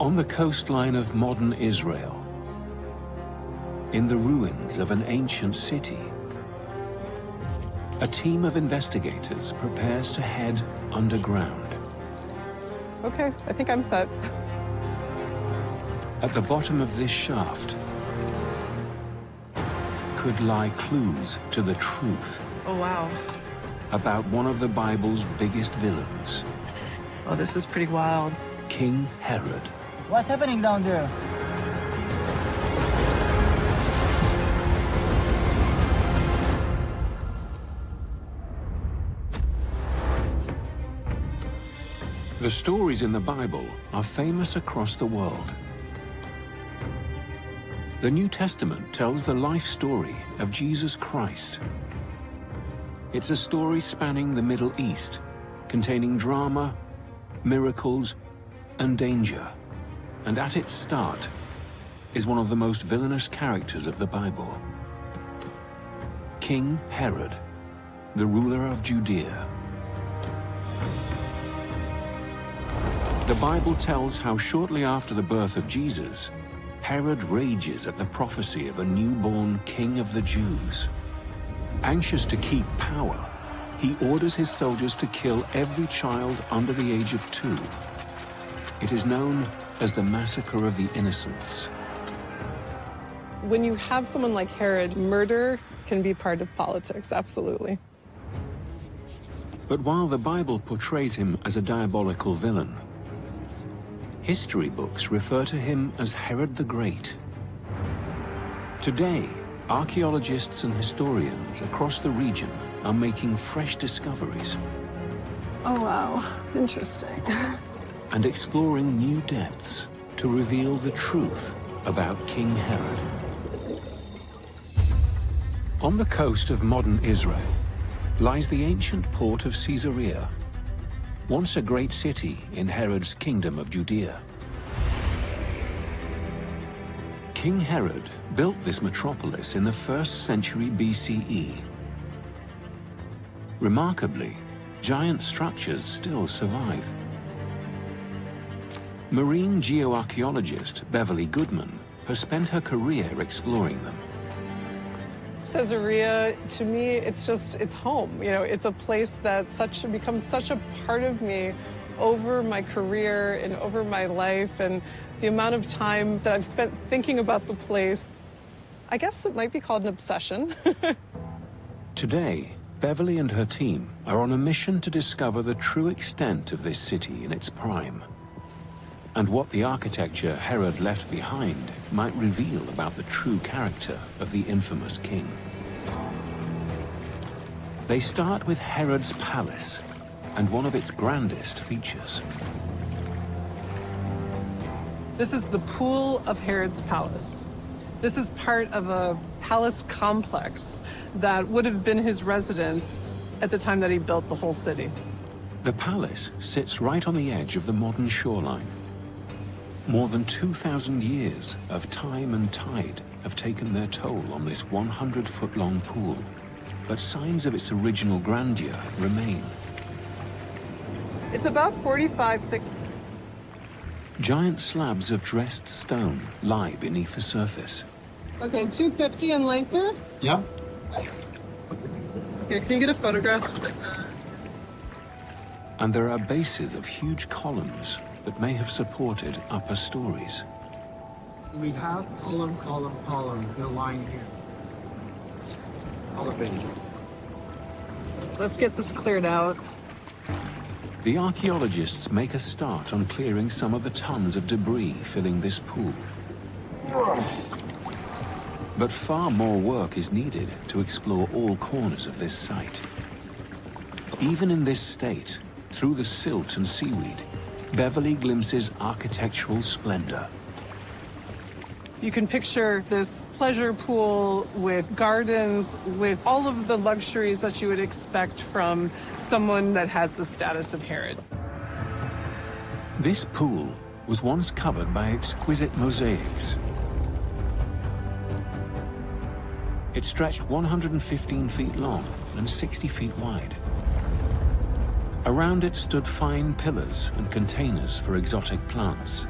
On the coastline of modern Israel, in the ruins of an ancient city, a team of investigators prepares to head underground. Okay, I think I'm set. At the bottom of this shaft could lie clues to the truth. Oh, wow. About one of the Bible's biggest villains. Oh, this is pretty wild. King Herod. What's happening down there? The stories in the Bible are famous across the world. The New Testament tells the life story of Jesus Christ. It's a story spanning the Middle East, containing drama, miracles, and danger. And at its start is one of the most villainous characters of the Bible. King Herod, the ruler of Judea. The Bible tells how shortly after the birth of Jesus, Herod rages at the prophecy of a newborn king of the Jews. Anxious to keep power, he orders his soldiers to kill every child under the age of 2. It is known as the Massacre of the Innocents. When you have someone like Herod, murder can be part of politics, absolutely. But while the Bible portrays him as a diabolical villain, history books refer to him as Herod the Great. Today, archaeologists and historians across the region are making fresh discoveries. Oh, wow. Interesting. And exploring new depths to reveal the truth about King Herod. On the coast of modern Israel lies the ancient port of Caesarea, once a great city in Herod's kingdom of Judea. King Herod built this metropolis in the 1st century BCE. Remarkably, giant structures still survive. Marine geoarchaeologist Beverly Goodman has spent her career exploring them. Caesarea, to me, it's home. You know, it's a place that becomes such a part of me over my career and over my life, and the amount of time that I've spent thinking about the place. I guess it might be called an obsession. Today, Beverly and her team are on a mission to discover the true extent of this city in its prime, and what the architecture Herod left behind might reveal about the true character of the infamous king. They start with Herod's palace and one of its grandest features. This is the pool of Herod's palace. This is part of a palace complex that would have been his residence at the time that he built the whole city. The palace sits right on the edge of the modern shoreline. More than 2,000 years of time and tide have taken their toll on this 100-foot-long pool, but signs of its original grandeur remain. It's about 45 thick. Giant slabs of dressed stone lie beneath the surface. Okay, 250 in length there? Yep. Okay, can you get a photograph? And there are bases of huge columns that may have supported upper stories. We have column, the line here. Column base. Let's get this cleared out. The archaeologists make a start on clearing some of the tons of debris filling this pool. But far more work is needed to explore all corners of this site. Even in this state, through the silt and seaweed, Beverly glimpses architectural splendor. You can picture this pleasure pool with gardens, with all of the luxuries that you would expect from someone that has the status of Herod. This pool was once covered by exquisite mosaics. It stretched 115 feet long and 60 feet wide. Around it stood fine pillars and containers for exotic plants.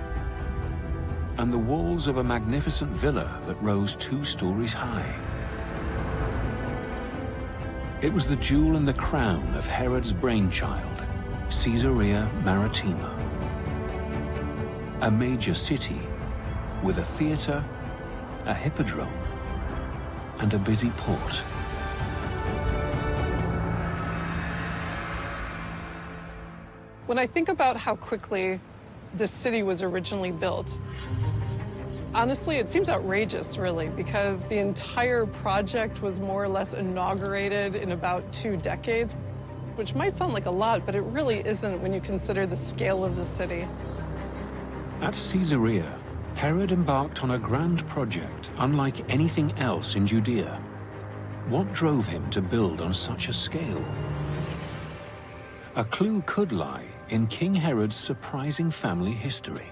and the walls of a magnificent villa that rose 2 stories high. It was the jewel in the crown of Herod's brainchild, Caesarea Maritima, a major city with a theater, a hippodrome, and a busy port. When I think about how quickly this city was originally built, honestly, it seems outrageous, really, because the entire project was more or less inaugurated in about 2 decades, which might sound like a lot, but it really isn't when you consider the scale of the city. At Caesarea, Herod embarked on a grand project unlike anything else in Judea. What drove him to build on such a scale? A clue could lie in King Herod's surprising family history.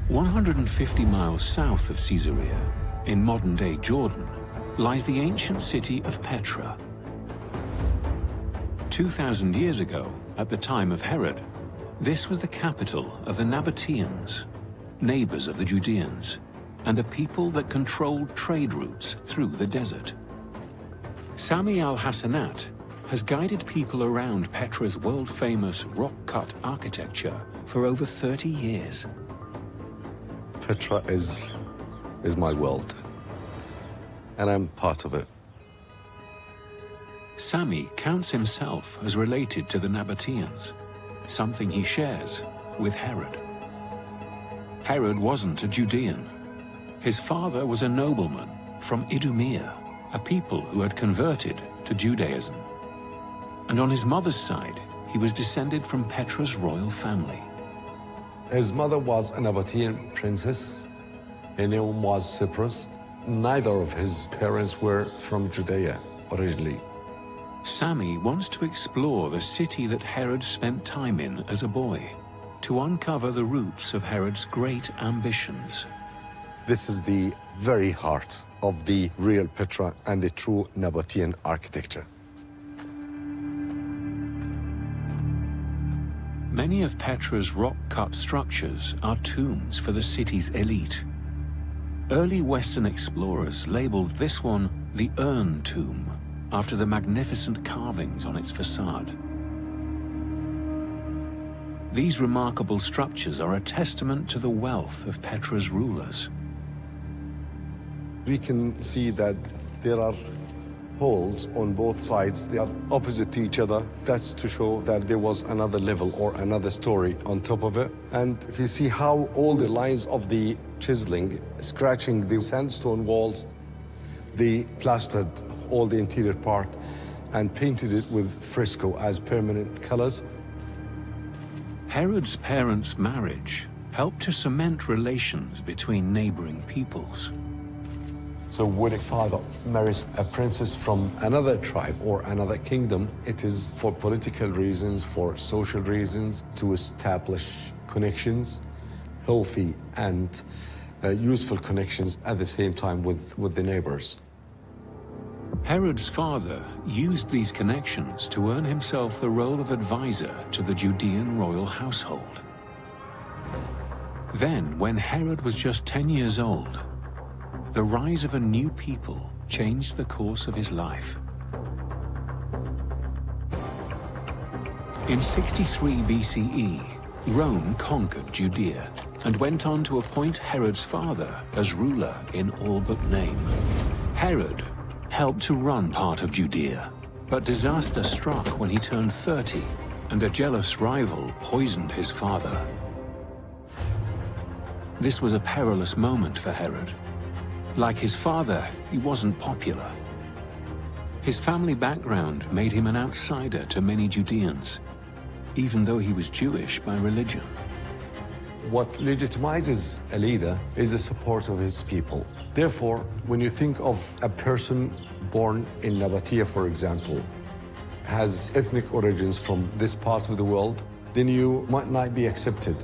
150 miles south of Caesarea, in modern-day Jordan, lies the ancient city of Petra. 2,000 years ago, at the time of Herod, this was the capital of the Nabateans, neighbors of the Judeans, and a people that controlled trade routes through the desert. Sami al-Hassanat has guided people around Petra's world-famous rock-cut architecture for over 30 years. Petra is my world, and I'm part of it. Sami counts himself as related to the Nabateans, something he shares with Herod. Herod wasn't a Judean. His father was a nobleman from Idumea, a people who had converted to Judaism. And on his mother's side, he was descended from Petra's royal family. His mother was a Nabatean princess. Her name was Cyprus. Neither of his parents were from Judea originally. Sami wants to explore the city that Herod spent time in as a boy, to uncover the roots of Herod's great ambitions. This is the very heart of the real Petra and the true Nabatean architecture. Many of Petra's rock-cut structures are tombs for the city's elite. Early Western explorers labeled this one the Urn Tomb, after the magnificent carvings on its facade. These remarkable structures are a testament to the wealth of Petra's rulers. We can see that there are holes on both sides. They are opposite to each other. That's to show that there was another level or another story on top of it. And if you see how all the lines of the chiseling, scratching the sandstone walls, they plastered all the interior part and painted it with fresco as permanent colors. Herod's parents' marriage helped to cement relations between neighboring peoples. So when a father marries a princess from another tribe or another kingdom, it is for political reasons, for social reasons, to establish connections, healthy and useful connections at the same time with the neighbors. Herod's father used these connections to earn himself the role of advisor to the Judean royal household. Then, when Herod was just 10 years old, the rise of a new people changed the course of his life. In 63 BCE, Rome conquered Judea and went on to appoint Herod's father as ruler in all but name. Herod helped to run part of Judea, but disaster struck when he turned 30 and a jealous rival poisoned his father. This was a perilous moment for Herod. Like his father, he wasn't popular. His family background made him an outsider to many Judeans, even though he was Jewish by religion. What legitimizes a leader is the support of his people. Therefore, when you think of a person born in Nabatea, for example, has ethnic origins from this part of the world, then you might not be accepted.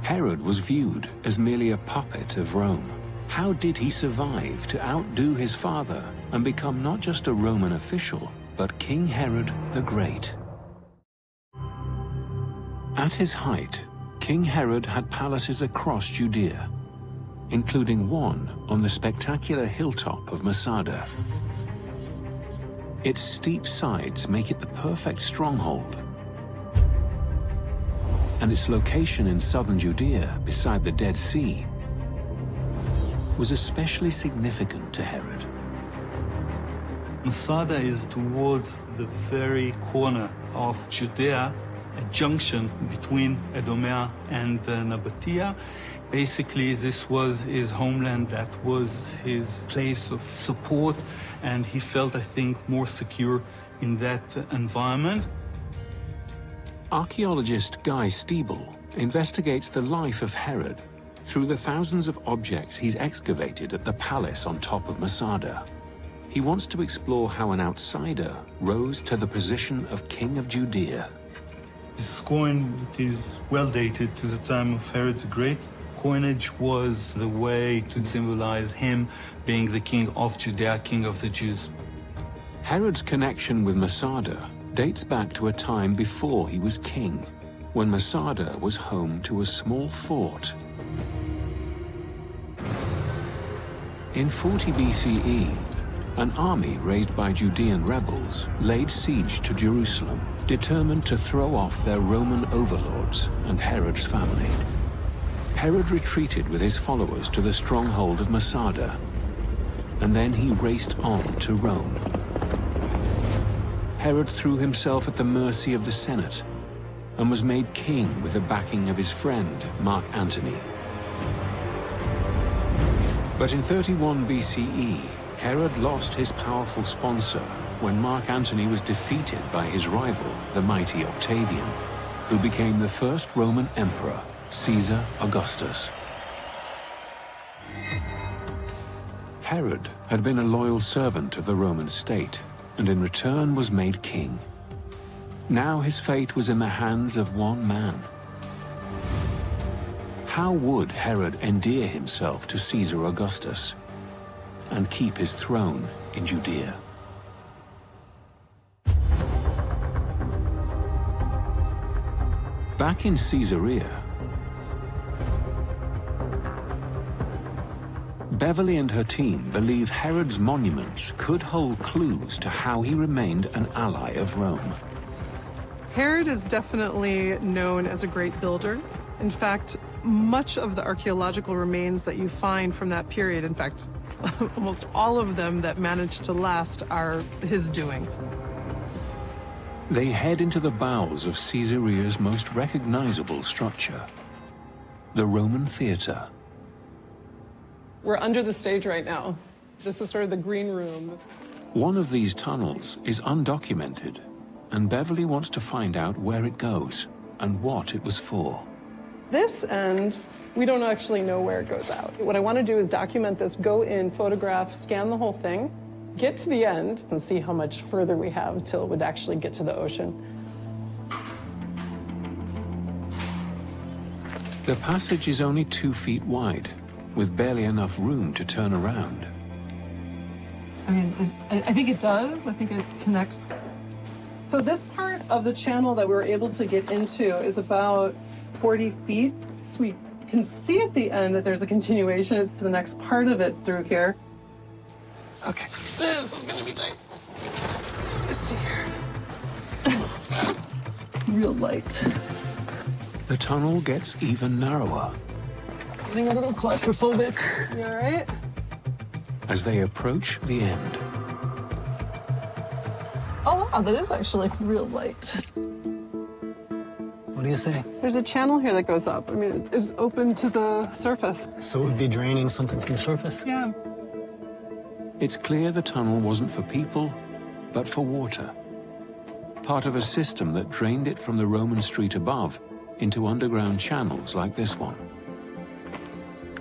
Herod was viewed as merely a puppet of Rome. How did he survive to outdo his father and become not just a Roman official, but King Herod the Great? At his height, King Herod had palaces across Judea, including one on the spectacular hilltop of Masada. Its steep sides make it the perfect stronghold, and its location in southern Judea beside the Dead Sea was especially significant to Herod. Masada is towards the very corner of Judea, a junction between Idumea and Nabatea. Basically, this was his homeland, that was his place of support, and he felt, I think, more secure in that environment. Archaeologist Guy Stiebel investigates the life of Herod through the thousands of objects he's excavated at the palace on top of Masada. He wants to explore how an outsider rose to the position of King of Judea. This coin is well dated to the time of Herod the Great. Coinage was the way to symbolize him being the king of Judea, king of the Jews. Herod's connection with Masada dates back to a time before he was king, when Masada was home to a small fort. In 40 BCE, an army raised by Judean rebels laid siege to Jerusalem, determined to throw off their Roman overlords and Herod's family. Herod retreated with his followers to the stronghold of Masada, and then he raced on to Rome. Herod threw himself at the mercy of the Senate and was made king with the backing of his friend, Mark Antony. But in 31 BCE, Herod lost his powerful sponsor when Mark Antony was defeated by his rival, the mighty Octavian, who became the first Roman emperor, Caesar Augustus. Herod had been a loyal servant of the Roman state, and in return was made king. Now his fate was in the hands of one man. How would Herod endear himself to Caesar Augustus and keep his throne in Judea? Back in Caesarea, Beverly and her team believe Herod's monuments could hold clues to how he remained an ally of Rome. Herod is definitely known as a great builder. In fact, much of the archaeological remains that you find from that period, in fact, almost all of them that managed to last, are his doing. They head into the bowels of Caesarea's most recognizable structure, the Roman theater. We're under the stage right now. This is sort of the green room. One of these tunnels is undocumented, and Beverly wants to find out where it goes and what it was for. This end, we don't actually know where it goes out. What I want to do is document this, go in, photograph, scan the whole thing, get to the end, and see how much further we have till it would actually get to the ocean. The passage is only 2 feet wide, with barely enough room to turn around. I mean, I think it does. I think it connects. So this part of the channel that we were able to get into is about 40 feet. So we can see at the end that there's a continuation to the next part of it through here. Okay, this is gonna be tight. Let's see here. Real light. The tunnel gets even narrower. It's getting a little claustrophobic. You all right? As they approach the end. Oh wow, that is actually real light. What do you say? There's a channel here that goes up. I mean, it's open to the surface. So it would be draining something from the surface? Yeah. It's clear the tunnel wasn't for people, but for water. Part of a system that drained it from the Roman street above into underground channels like this one.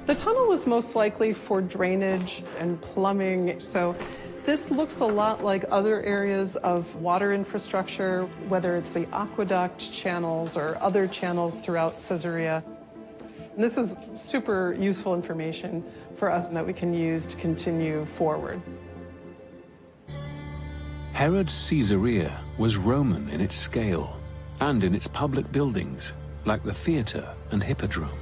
The tunnel was most likely for drainage and plumbing, so this looks a lot like other areas of water infrastructure, whether it's the aqueduct channels or other channels throughout Caesarea. And this is super useful information for us that we can use to continue forward. Herod's Caesarea was Roman in its scale and in its public buildings, like the theater and hippodrome.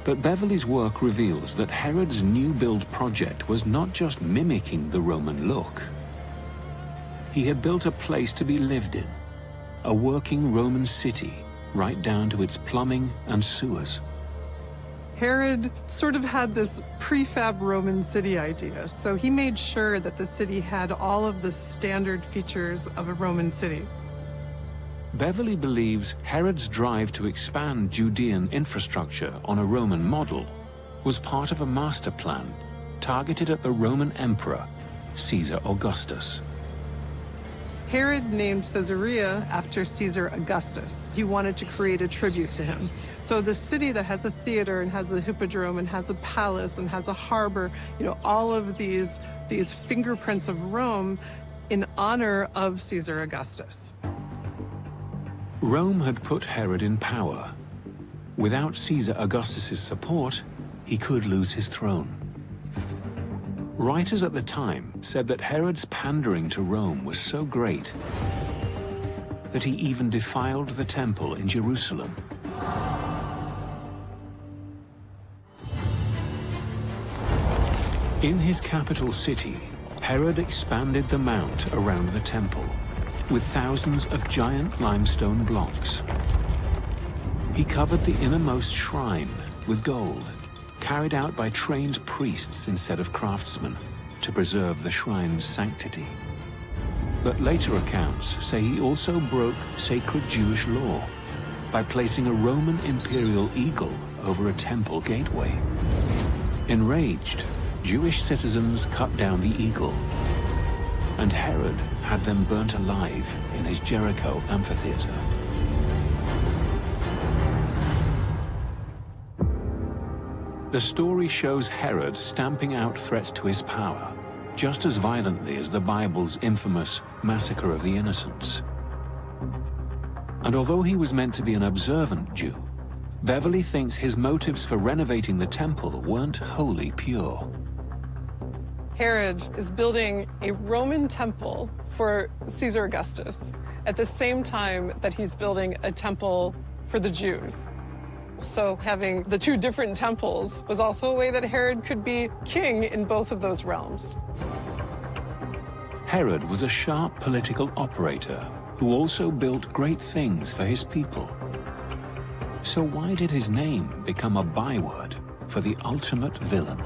But Beverley's work reveals that Herod's new build project was not just mimicking the Roman look. He had built a place to be lived in, a working Roman city, right down to its plumbing and sewers. Herod sort of had this prefab Roman city idea, so he made sure that the city had all of the standard features of a Roman city. Beverley believes Herod's drive to expand Judean infrastructure on a Roman model was part of a master plan targeted at the Roman emperor, Caesar Augustus. Herod named Caesarea after Caesar Augustus. He wanted to create a tribute to him. So the city that has a theater and has a hippodrome and has a palace and has a harbor, you know, all of these fingerprints of Rome in honor of Caesar Augustus. Rome had put Herod in power. Without Caesar Augustus's support, he could lose his throne. Writers at the time said that Herod's pandering to Rome was so great that he even defiled the temple in Jerusalem. In his capital city, Herod expanded the mount around the temple with thousands of giant limestone blocks. He covered the innermost shrine with gold, carried out by trained priests instead of craftsmen to preserve the shrine's sanctity. But later accounts say he also broke sacred Jewish law by placing a Roman imperial eagle over a temple gateway. Enraged, Jewish citizens cut down the eagle, and Herod had them burnt alive in his Jericho amphitheater. The story shows Herod stamping out threats to his power just as violently as the Bible's infamous massacre of the innocents. And although he was meant to be an observant Jew, Beverley thinks his motives for renovating the temple weren't wholly pure. Herod is building a Roman temple for Caesar Augustus at the same time that he's building a temple for the Jews. So having the two different temples was also a way that Herod could be king in both of those realms. Herod was a sharp political operator who also built great things for his people. So why did his name become a byword for the ultimate villain?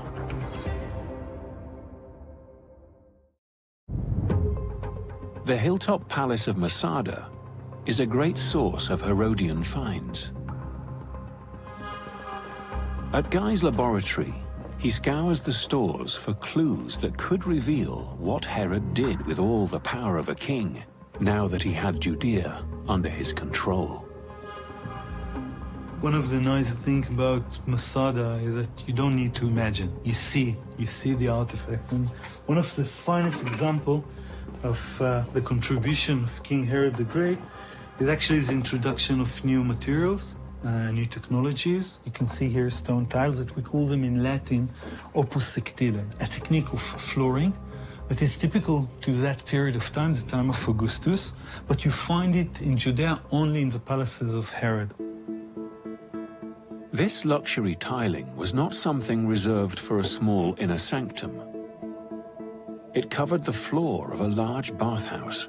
The hilltop palace of Masada is a great source of Herodian finds. At Guy's laboratory, he scours the stores for clues that could reveal what Herod did with all the power of a king, now that he had Judea under his control. One of the nice things about Masada is that you don't need to imagine. You see the artifact. And one of the finest examples of the contribution of King Herod the Great is actually his introduction of new materials. New technologies. You can see here stone tiles that we call them in Latin opus sectile, a technique of flooring that is typical to that period of time, the time of Augustus, but you find it in Judea only in the palaces of Herod. This luxury tiling was not something reserved for a small inner sanctum. It covered the floor of a large bathhouse.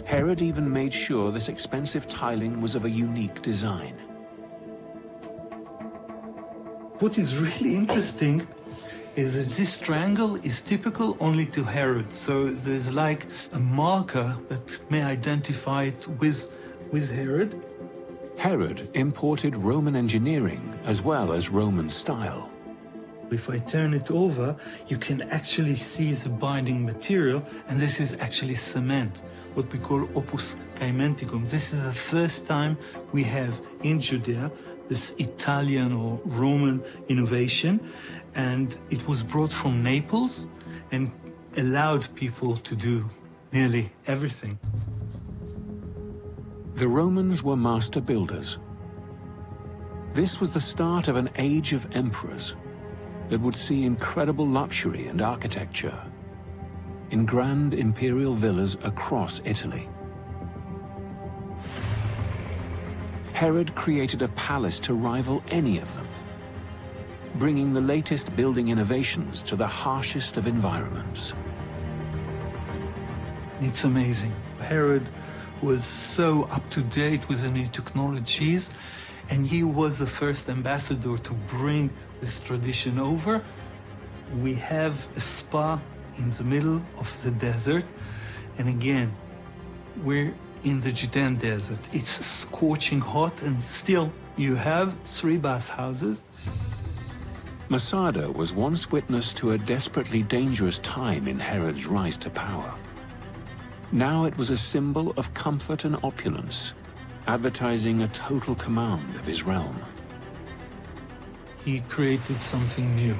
Herod even made sure this expensive tiling was of a unique design. What is really interesting is that this triangle is typical only to Herod. So there's like a marker that may identify it with Herod. Herod imported Roman engineering as well as Roman style. If I turn it over, you can actually see the binding material, and this is actually cement, what we call opus caementicum. This is the first time we have in Judea this Italian or Roman innovation, and it was brought from Naples and allowed people to do nearly everything. The Romans were master builders. This was the start of an age of emperors that would see incredible luxury and architecture in grand imperial villas across Italy. Herod created a palace to rival any of them, bringing the latest building innovations to the harshest of environments. It's amazing. Herod was so up to date with the new technologies, and he was the first ambassador to bring this tradition over. We have a spa in the middle of the desert, and again, we're in the Judean desert. It's scorching hot, and still you have 3 bathhouses. Masada was once witness to a desperately dangerous time in Herod's rise to power. Now it was a symbol of comfort and opulence, advertising a total command of his realm. He created something new,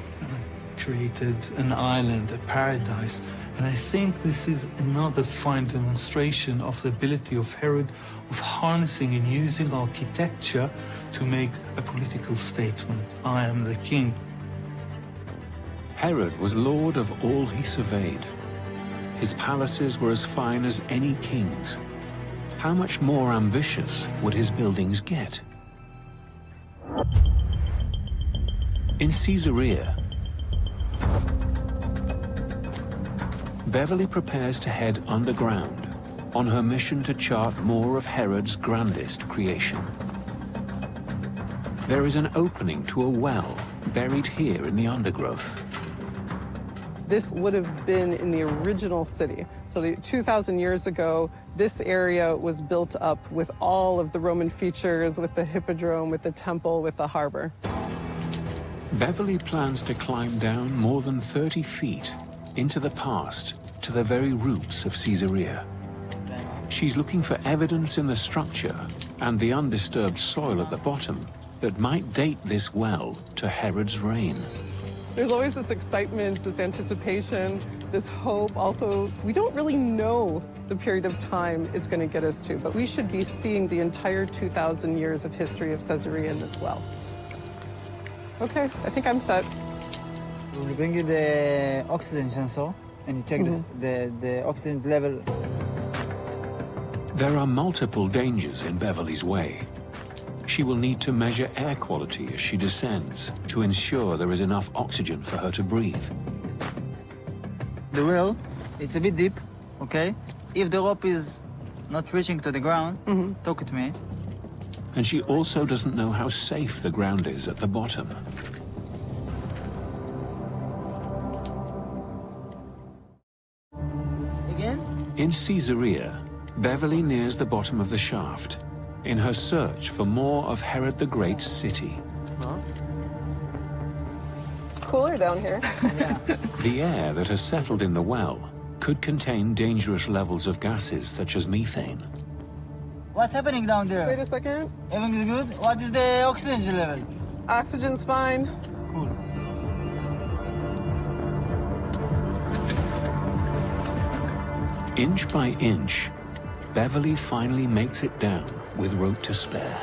created an island, a paradise. And I think this is another fine demonstration of the ability of Herod of harnessing and using architecture to make a political statement. I am the king. Herod was lord of all he surveyed. His palaces were as fine as any king's. How much more ambitious would his buildings get? In Caesarea, Beverly prepares to head underground on her mission to chart more of Herod's grandest creation. There is an opening to a well buried here in the undergrowth. This would have been in the original city. So 2,000 years ago, this area was built up with all of the Roman features, with the hippodrome, with the temple, with the harbor. Beverly plans to climb down more than 30 feet into the past to the very roots of Caesarea. She's looking for evidence in the structure and the undisturbed soil at the bottom that might date this well to Herod's reign. There's always this excitement, this anticipation, this hope. Also, we don't really know the period of time it's going to get us to, but we should be seeing the entire 2,000 years of history of Caesarea in this well. Okay, I think I'm set. We'll bring you the oxygen sensor, and you check the oxygen level. There are multiple dangers in Beverly's way. She will need to measure air quality as she descends to ensure there is enough oxygen for her to breathe. The well, it's a bit deep, okay? If the rope is not reaching to the ground, talk to me. And she also doesn't know how safe the ground is at the bottom. Again? In Caesarea, Beverly nears the bottom of the shaft in her search for more of Herod the Great's city. It's cooler down here. Yeah. The air that has settled in the well could contain dangerous levels of gases such as methane. What's happening down there? Wait a second. Everything is good? What is the oxygen level? Oxygen's fine. Cool. Inch by inch, Beverly finally makes it down with rope to spare.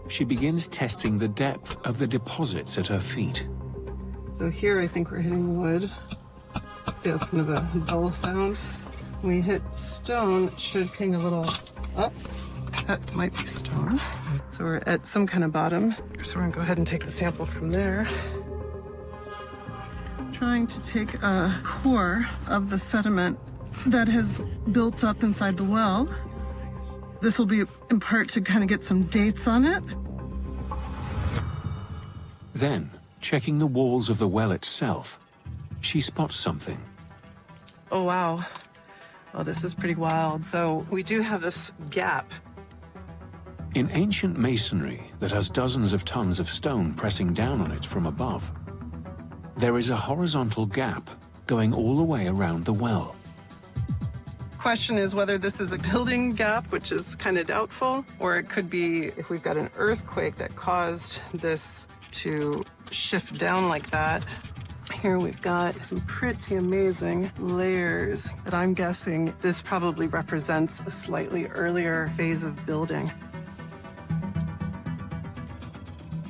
She begins testing the depth of the deposits at her feet. So here I think we're hitting wood. See, that's kind of a dull sound. When we hit stone, it should ping a little up. That might be stone. So we're at some kind of bottom. So we're gonna go ahead and take a sample from there. Trying to take a core of the sediment that has built up inside the well. This will be in part to kind of get some dates on it. Then, checking the walls of the well itself, she spots something. Oh, wow. Oh, this is pretty wild. So we do have this gap. In ancient masonry that has dozens of tons of stone pressing down on it from above, there is a horizontal gap going all the way around the well. Question is whether this is a building gap, which is kind of doubtful, or it could be if we've got an earthquake that caused this to shift down like that. Here we've got some pretty amazing layers that I'm guessing this probably represents a slightly earlier phase of building.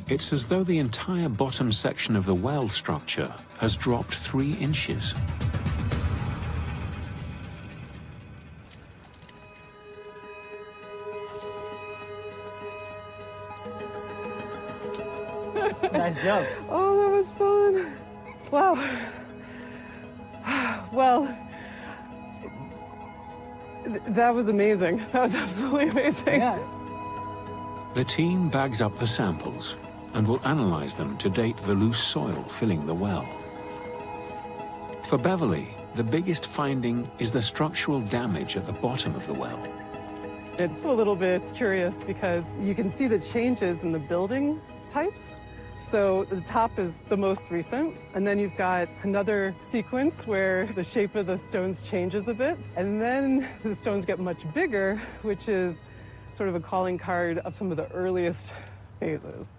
It's as though the entire bottom section of the well structure has dropped 3 inches. Nice job. Oh, that was fun. Wow. Well, that was amazing. That was absolutely amazing. Yeah. The team bags up the samples and will analyze them to date the loose soil filling the well. For Beverly, the biggest finding is the structural damage at the bottom of the well. It's a little bit curious because you can see the changes in the building types. So the top is the most recent, and then you've got another sequence where the shape of the stones changes a bit, and then the stones get much bigger, which is sort of a calling card of some of the earliest phases.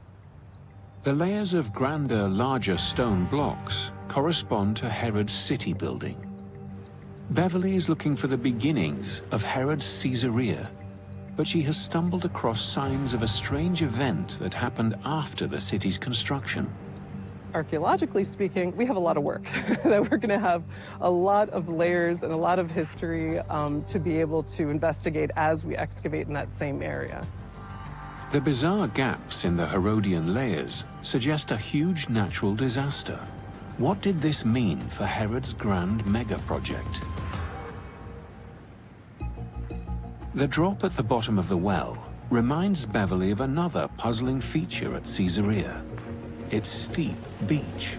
The layers of grander, larger stone blocks correspond to Herod's city building. Beverly is looking for the beginnings of Herod's Caesarea, but she has stumbled across signs of a strange event that happened after the city's construction. Archaeologically speaking, we have a lot of work, that we're going to have a lot of layers and a lot of history to be able to investigate as we excavate in that same area. The bizarre gaps in the Herodian layers suggest a huge natural disaster. What did this mean for Herod's grand mega-project? The drop at the bottom of the well reminds Beverly of another puzzling feature at Caesarea, its steep beach.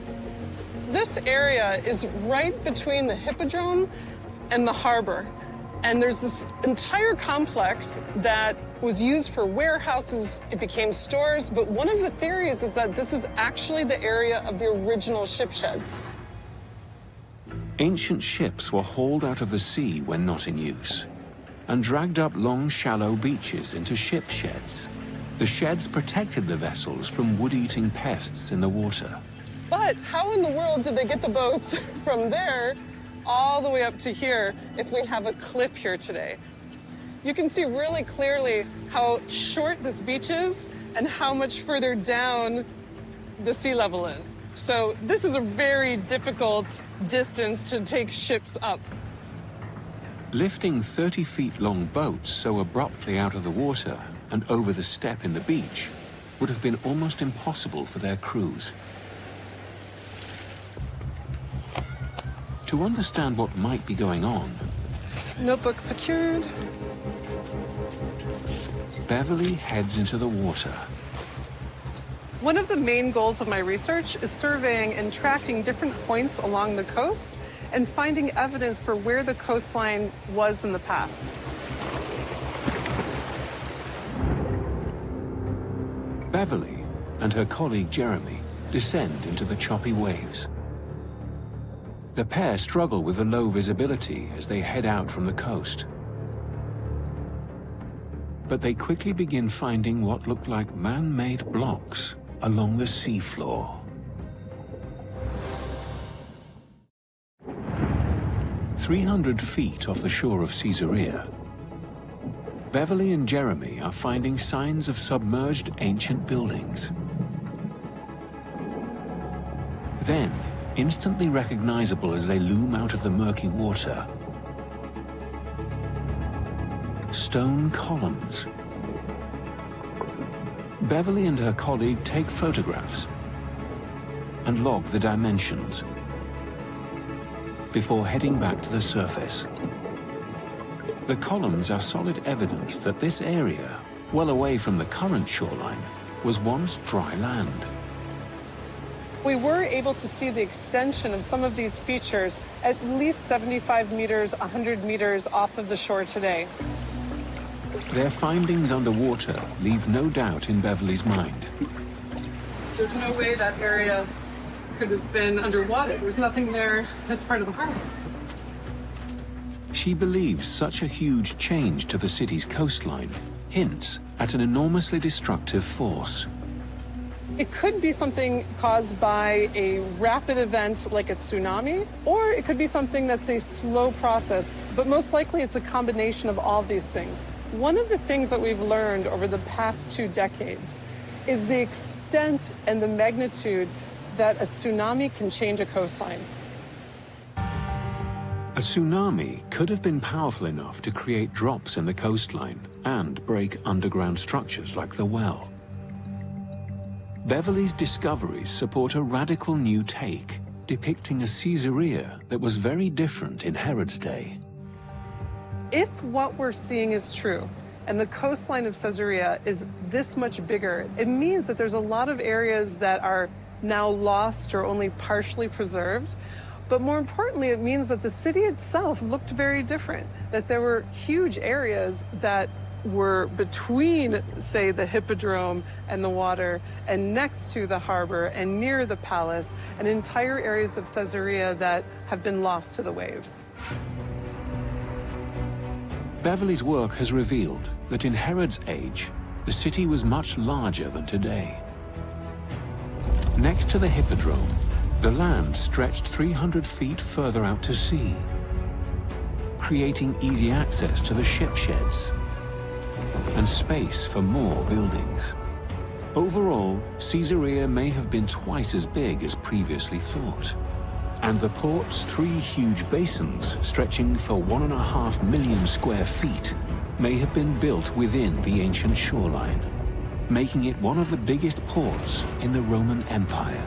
This area is right between the Hippodrome and the harbor. And there's this entire complex that was used for warehouses. It became stores. But one of the theories is that this is actually the area of the original ship sheds. Ancient ships were hauled out of the sea when not in use and dragged up long, shallow beaches into ship sheds. The sheds protected the vessels from wood-eating pests in the water. But how in the world did they get the boats from there all the way up to here if we have a cliff here today? You can see really clearly how short this beach is and how much further down the sea level is. So this is a very difficult distance to take ships up. Lifting 30-feet-long boats so abruptly out of the water and over the step in the beach would have been almost impossible for their crews. To understand what might be going on, Notebook secured. Beverly heads into the water. One of the main goals of my research is surveying and tracking different points along the coast and finding evidence for where the coastline was in the past. Beverly and her colleague Jeremy descend into the choppy waves. The pair struggle with the low visibility as they head out from the coast. But they quickly begin finding what look like man-made blocks along the seafloor. "300 feet off the shore of Caesarea, Beverly and Jeremy are finding signs of submerged ancient buildings. Then, instantly recognizable as they loom out of the murky water, stone columns. Beverly and her colleague take photographs and log the dimensions before heading back to the surface. The columns are solid evidence that this area, well away from the current shoreline, was once dry land. We were able to see the extension of some of these features at least 75 meters, 100 meters off of the shore today. Their findings underwater leave no doubt in Beverly's mind. There's no way that area could have been underwater. There's nothing there that's part of the harbor. She believes such a huge change to the city's coastline hints at an enormously destructive force. It could be something caused by a rapid event like a tsunami, or it could be something that's a slow process, but most likely it's a combination of all of these things. One of the things that we've learned over the past 2 decades is the extent and the magnitude that a tsunami can change a coastline. A tsunami could have been powerful enough to create drops in the coastline and break underground structures like the well. Beverly's discoveries support a radical new take, depicting a Caesarea that was very different in Herod's day. If what we're seeing is true, and the coastline of Caesarea is this much bigger, it means that there's a lot of areas that are now lost or only partially preserved. But more importantly, it means that the city itself looked very different, that there were huge areas that were between, say, the hippodrome and the water, and next to the harbor and near the palace, and entire areas of Caesarea that have been lost to the waves. Beverly's work has revealed that in Herod's age, the city was much larger than today. Next to the hippodrome, the land stretched 300 feet further out to sea, creating easy access to the ship sheds and space for more buildings. Overall, Caesarea may have been twice as big as previously thought, and the port's 3 huge basins, stretching for 1.5 million square feet, may have been built within the ancient shoreline, making it one of the biggest ports in the Roman Empire.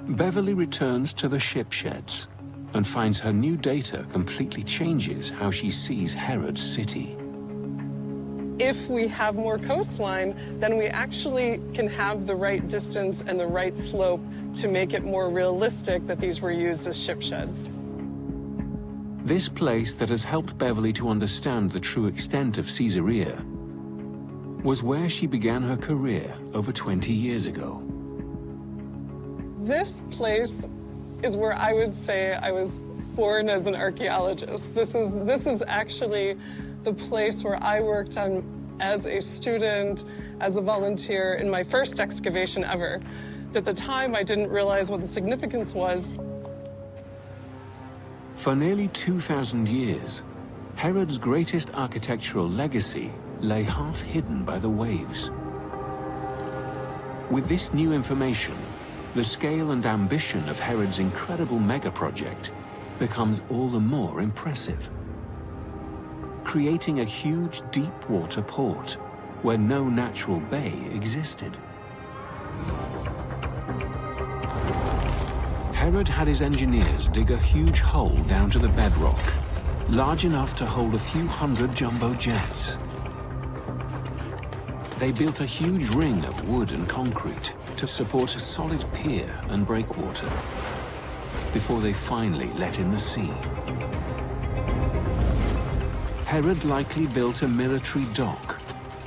Beverly returns to the ship sheds and finds her new data completely changes how she sees Herod's city. If we have more coastline, then we actually can have the right distance and the right slope to make it more realistic that these were used as ship sheds. This place that has helped Beverly to understand the true extent of Caesarea was where she began her career over 20 years ago. This place is where I would say I was born as an archaeologist. This is actually the place where I worked on as a student, as a volunteer, in my first excavation ever. At the time, I didn't realize what the significance was. For nearly 2,000 years, Herod's greatest architectural legacy lay half hidden by the waves. With this new information, the scale and ambition of Herod's incredible mega-project becomes all the more impressive, creating a huge deep-water port where no natural bay existed. Herod had his engineers dig a huge hole down to the bedrock, large enough to hold a few hundred jumbo jets. They built a huge ring of wood and concrete to support a solid pier and breakwater before they finally let in the sea. Herod likely built a military dock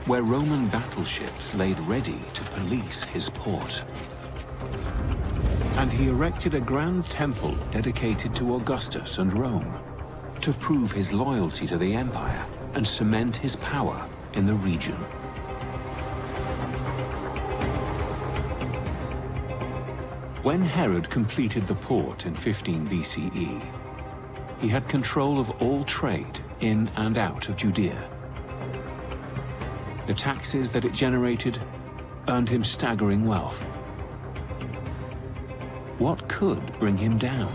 where Roman battleships laid ready to police his port. And he erected a grand temple dedicated to Augustus and Rome to prove his loyalty to the empire and cement his power in the region. When Herod completed the port in 15 BCE, he had control of all trade in and out of Judea. The taxes that it generated earned him staggering wealth. What could bring him down?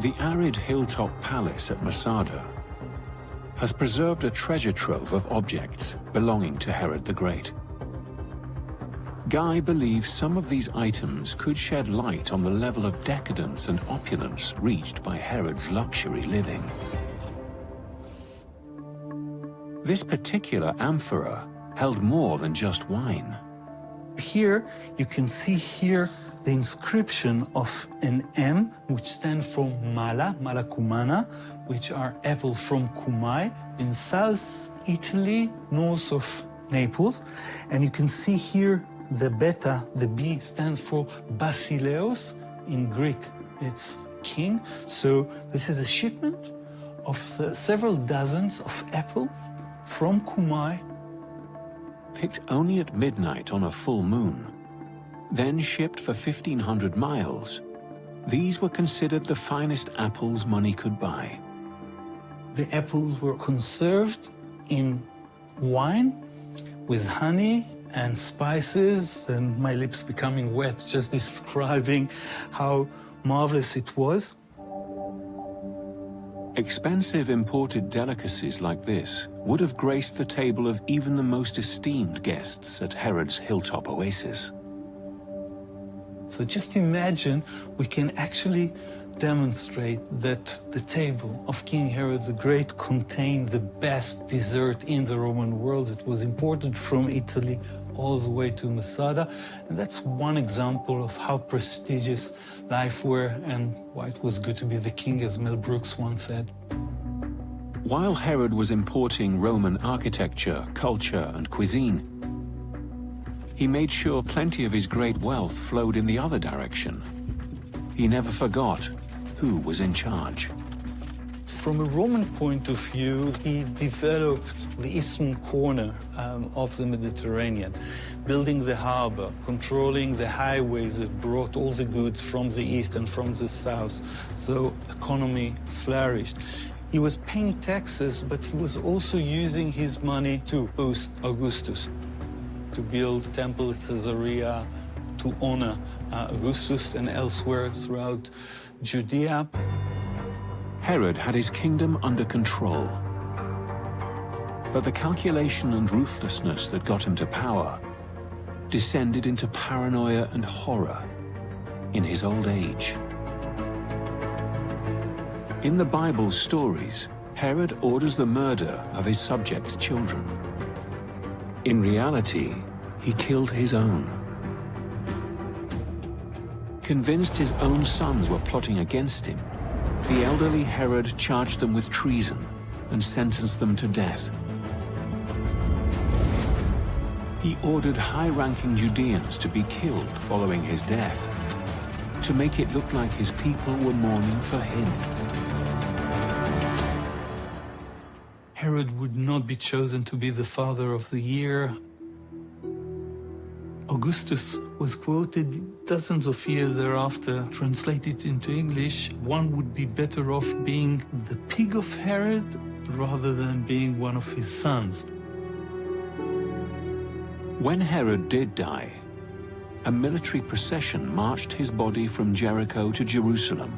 The arid hilltop palace at Masada has preserved a treasure trove of objects belonging to Herod the Great. Guy believes some of these items could shed light on the level of decadence and opulence reached by Herod's luxury living. This particular amphora held more than just wine. Here, you can see here the inscription of an M, which stands for Mala, Malacumana, which are apples from Cumae in South Italy, north of Naples. And you can see here the beta, the B, stands for Basileos. In Greek, it's king. So this is a shipment of several dozens of apples from Cumae, picked only at midnight on a full moon, then shipped for 1,500 miles. These were considered the finest apples money could buy. The apples were conserved in wine with honey and spices, and my lips becoming wet just describing how marvelous it was. Expensive imported delicacies like this would have graced the table of even the most esteemed guests at Herod's hilltop oasis. So just imagine we can actually demonstrate that the table of King Herod the Great contained the best dessert in the Roman world. It was imported from Italy all the way to Masada. And that's one example of how prestigious life were and why it was good to be the king, as Mel Brooks once said. While Herod was importing Roman architecture, culture, and cuisine, he made sure plenty of his great wealth flowed in the other direction. He never forgot who was in charge. From a Roman point of view, he developed the eastern corner of the Mediterranean, building the harbor, controlling the highways that brought all the goods from the east and from the south, so economy flourished. He was paying taxes, but he was also using his money to host Augustus, to build a temple at Caesarea, to honor Augustus, and elsewhere throughout Judea. Herod had his kingdom under control. But the calculation and ruthlessness that got him to power descended into paranoia and horror in his old age. In the Bible's stories, Herod orders the murder of his subjects' children. In reality, he killed his own. Convinced his own sons were plotting against him, the elderly Herod charged them with treason and sentenced them to death. He ordered high-ranking Judeans to be killed following his death, to make it look like his people were mourning for him. Herod would not be chosen to be the father of the year. Augustus was quoted dozens of years thereafter, translated into English. One would be better off being the pig of Herod rather than being one of his sons. When Herod did die, a military procession marched his body from Jericho to Jerusalem,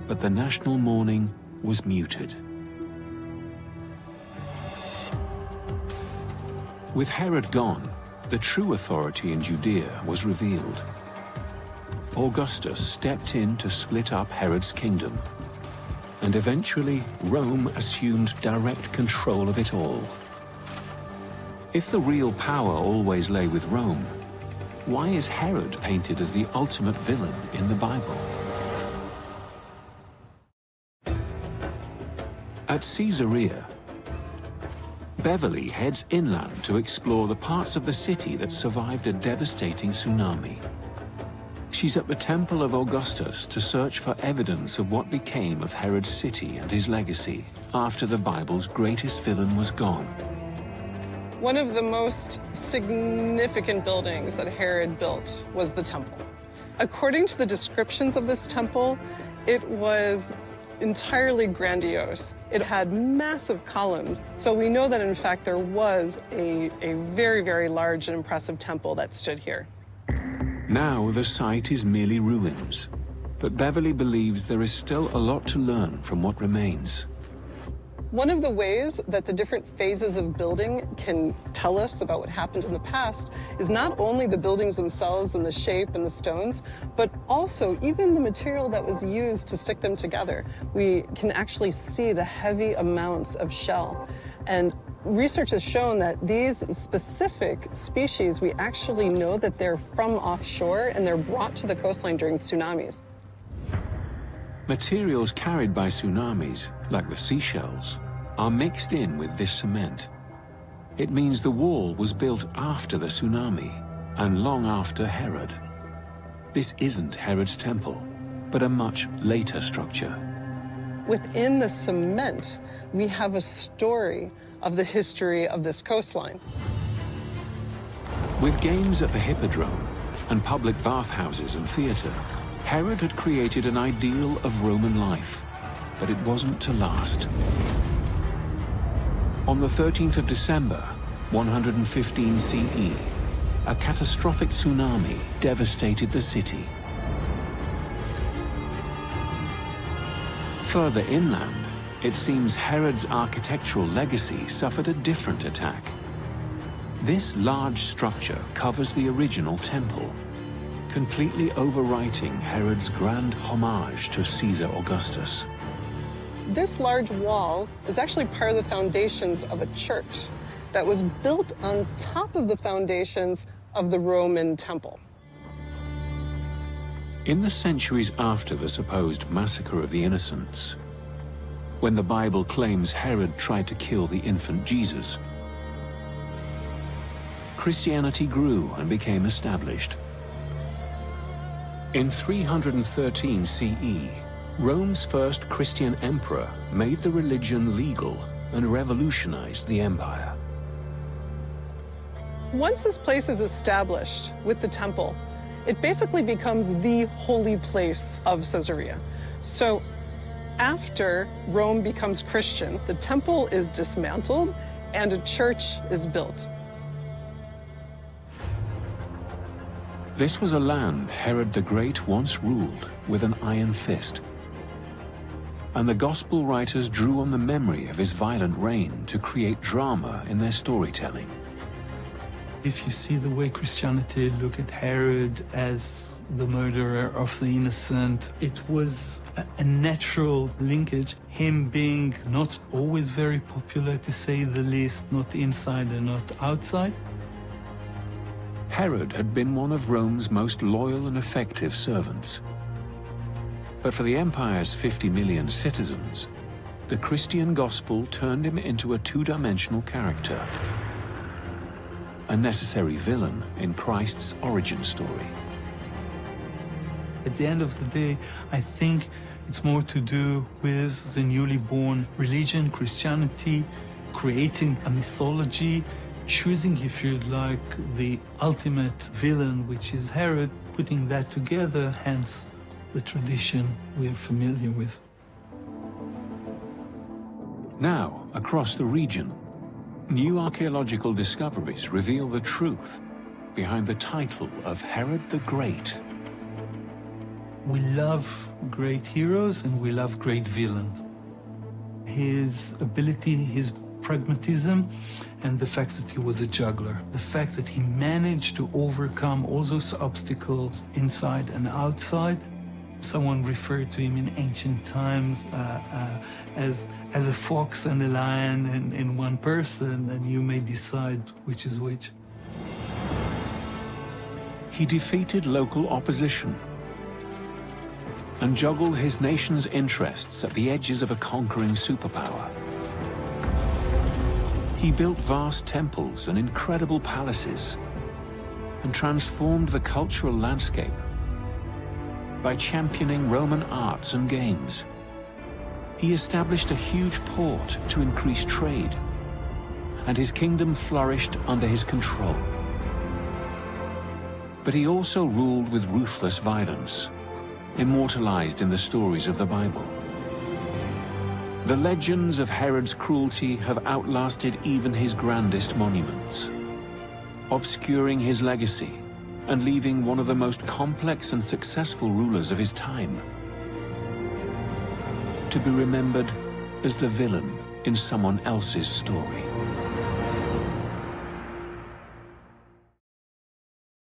but the national mourning was muted. With Herod gone, the true authority in Judea was revealed. Augustus stepped in to split up Herod's kingdom, and eventually Rome assumed direct control of it all. If the real power always lay with Rome, why is Herod painted as the ultimate villain in the Bible? At Caesarea, Beverly heads inland to explore the parts of the city that survived a devastating tsunami. She's at the Temple of Augustus to search for evidence of what became of Herod's city and his legacy after the Bible's greatest villain was gone. One of the most significant buildings that Herod built was the temple. According to the descriptions of this temple, it was entirely grandiose. It had massive columns. So we know that, in fact, there was a very, very large and impressive temple that stood here. Now the site is merely ruins, but Beverly believes there is still a lot to learn from what remains. One of the ways that the different phases of building can tell us about what happened in the past is not only the buildings themselves and the shape and the stones, but also even the material that was used to stick them together. We can actually see the heavy amounts of shell. And research has shown that these specific species, we actually know that they're from offshore and they're brought to the coastline during tsunamis. Materials carried by tsunamis, like the seashells, are mixed in with this cement. It means the wall was built after the tsunami and long after Herod. This isn't Herod's temple, but a much later structure. Within the cement, we have a story of the history of this coastline. With games at the Hippodrome and public bathhouses and theater, Herod had created an ideal of Roman life, but it wasn't to last. On the 13th of December, 115 CE, a catastrophic tsunami devastated the city. Further inland, it seems Herod's architectural legacy suffered a different attack. This large structure covers the original temple, completely overwriting Herod's grand homage to Caesar Augustus. This large wall is actually part of the foundations of a church that was built on top of the foundations of the Roman temple. In the centuries after the supposed massacre of the innocents, when the Bible claims Herod tried to kill the infant Jesus, Christianity grew and became established. In 313 CE, Rome's first Christian emperor made the religion legal and revolutionized the empire. Once this place is established with the temple, it basically becomes the holy place of Caesarea. So after Rome becomes Christian, the temple is dismantled and a church is built. This was a land Herod the Great once ruled with an iron fist. And the gospel writers drew on the memory of his violent reign to create drama in their storytelling. If you see the way Christianity looked at Herod as the murderer of the innocent, it was a natural linkage, him being not always very popular, to say the least, not inside and not outside. Herod had been one of Rome's most loyal and effective servants. But for the empire's 50 million citizens, the Christian gospel turned him into a two-dimensional character, a necessary villain in Christ's origin story. At the end of the day, I think it's more to do with the newly born religion, Christianity, creating a mythology, choosing, if you like, the ultimate villain, which is Herod, putting that together, hence the tradition we're familiar with. Now, across the region, new archaeological discoveries reveal the truth behind the title of Herod the Great. We love great heroes and we love great villains. His ability, his pragmatism, and the fact that he was a juggler. The fact that he managed to overcome all those obstacles inside and outside. Someone referred to him in ancient times as a fox and a lion in one person, and you may decide which is which. He defeated local opposition and juggled his nation's interests at the edges of a conquering superpower. He built vast temples and incredible palaces and transformed the cultural landscape by championing Roman arts and games. He established a huge port to increase trade, and his kingdom flourished under his control. But he also ruled with ruthless violence, immortalized in the stories of the Bible. The legends of Herod's cruelty have outlasted even his grandest monuments, obscuring his legacy and leaving one of the most complex and successful rulers of his time to be remembered as the villain in someone else's story.